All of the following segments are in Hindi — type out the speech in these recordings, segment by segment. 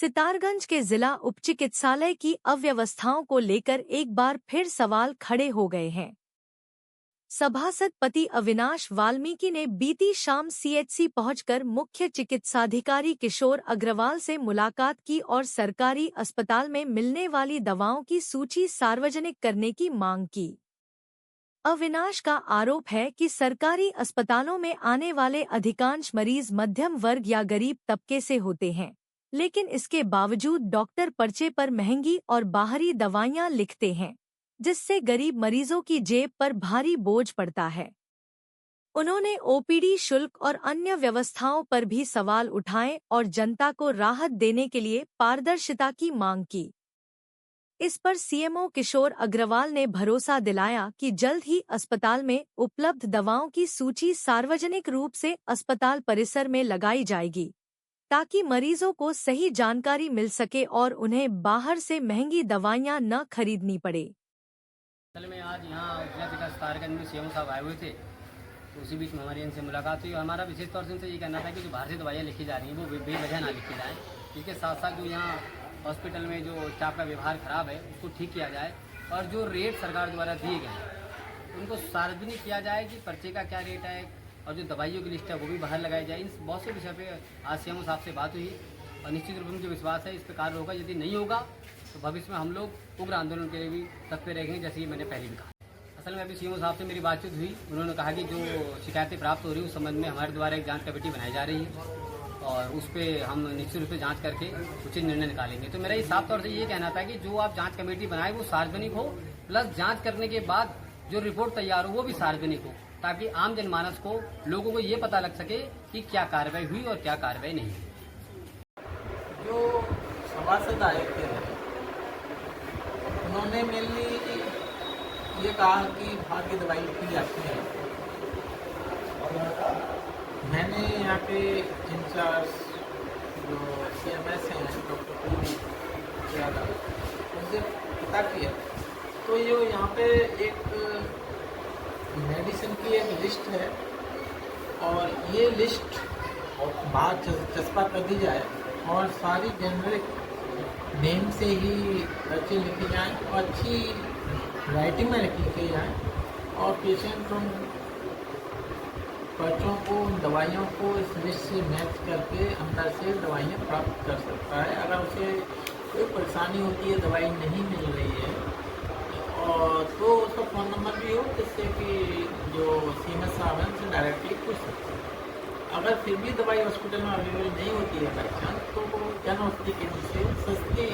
सितारगंज के जिला उप चिकित्सालय की अव्यवस्थाओं को लेकर एक बार फिर सवाल खड़े हो गए हैं। सभासद पति अविनाश वाल्मीकि ने बीती शाम सीएचसी पहुंचकर मुख्य चिकित्साधिकारी किशोर अग्रवाल से मुलाकात की और सरकारी अस्पताल में मिलने वाली दवाओं की सूची सार्वजनिक करने की मांग की। अविनाश का आरोप है कि सरकारी अस्पतालों में आने वाले अधिकांश मरीज मध्यम वर्ग या गरीब तबके से होते हैं, लेकिन इसके बावजूद डॉक्टर पर्चे पर महंगी और बाहरी दवाइयां लिखते हैं, जिससे गरीब मरीजों की जेब पर भारी बोझ पड़ता है। उन्होंने ओपीडी शुल्क और अन्य व्यवस्थाओं पर भी सवाल उठाए और जनता को राहत देने के लिए पारदर्शिता की मांग की। इस पर सीएमओ किशोर अग्रवाल ने भरोसा दिलाया कि जल्द ही अस्पताल में उपलब्ध दवाओं की सूची सार्वजनिक रूप से अस्पताल परिसर में लगाई जाएगी, ताकि मरीजों को सही जानकारी मिल सके और उन्हें बाहर से महंगी दवाइयां न खरीदनी पड़े। असल में आज यहाँ जिला विकास सितारगंज में सीएम साहब आए हुए थे, तो उसी बीच में हमारी इनसे मुलाकात हुई। हमारा विशेष तौर से इनसे ये कहना था कि जो बाहर से दवाइयाँ लिखी जा रही हैं वो बेवजह ना लिखी जाएँ। इसके साथ साथ जो यहाँ हॉस्पिटल में जो स्टाफ का व्यवहार खराब है उसको ठीक किया जाए, और जो रेट सरकार द्वारा दिए गए हैं उनको सार्वजनिक किया जाए कि पर्चे का क्या रेट है, और जो दवाइयों की लिस्ट है वो भी बाहर लगाई जाए। इन बहुत से विषय पे आज सीएम साहब से बात हुई और निश्चित रूप में मुझे विश्वास है इस पर कार्य होगा। यदि नहीं होगा तो भविष्य में हम लोग उग्र आंदोलन के लिए भी तत्पर रहेंगे, जैसे कि मैंने पहले भी कहा। असल में अभी सीएम साहब से मेरी बातचीत हुई, उन्होंने कहा कि जो शिकायतें प्राप्त हो रही हैं उस संबंध में हमारे द्वारा एक जांच कमेटी बनाई जा रही है और उस पर हम निश्चित रूप से जांच करके उचित निर्णय निकालेंगे। तो मेरा ये साफ तौर से ये कहना था कि जो आप जांच कमेटी बनाए वो सार्वजनिक हो, प्लस जांच करने के बाद जो रिपोर्ट तैयार हो वो भी सार्वजनिक हो, ताकि आम जनमानस को, लोगों को ये पता लग सके कि क्या कार्रवाई हुई और क्या कार्रवाई नहीं हुई। जो सभासद आए थे उन्होंने मेनली ये कहा कि बाहर की दवाई लिखी जाती है। मैंने यहाँ पे इंचार्ज जो CMS हैं डॉक्टर पूरी यादव, उनसे पता किया तो ये यहाँ पे एक मेडिसिन की एक लिस्ट है और ये लिस्ट बाहर चस्पा कर दी जाए और सारी जेनरिक नेम से ही पर्चे लिखी जाएँ और अच्छी राइटिंग में लिखी जाए, और पेशेंट उन पर्चों को, उन दवाइयों को इस लिस्ट से मैच करके अंदर से दवाइयाँ प्राप्त कर सकता है। अगर उसे कोई परेशानी होती है, दवाई नहीं मिल रही है, और तो उसका फ़ोन नंबर भी हो जिससे कि जो CMS साहब हैं उनसे डायरेक्टली पूछ सकते हैं। अगर फिर भी दवाई हॉस्पिटल में अवेलेबल नहीं होती है बाई चांस, तो वो जन औषधि केंद्र से सस्ती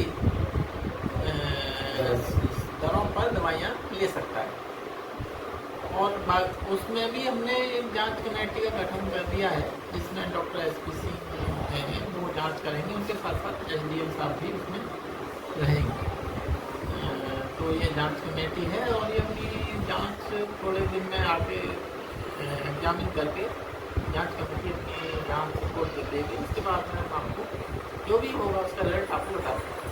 दरों पर दवाइयाँ ले सकता है। और उसमें भी हमने एक जांच कमेटी का गठन कर दिया है, जिसमें डॉक्टर SP सिंह हैं वो जांच करेंगे, उनके साथ साथ SDM साहब भी उसमें रहेंगे। तो ये जांच कमेटी है और ये अपनी जांच थोड़े दिन में आके एग्जामिन करके जांच कमेटी अपनी जांच रिपोर्ट देगी। उसके बाद में आपको जो भी होगा उसका रिजल्ट आपको बता देंगे।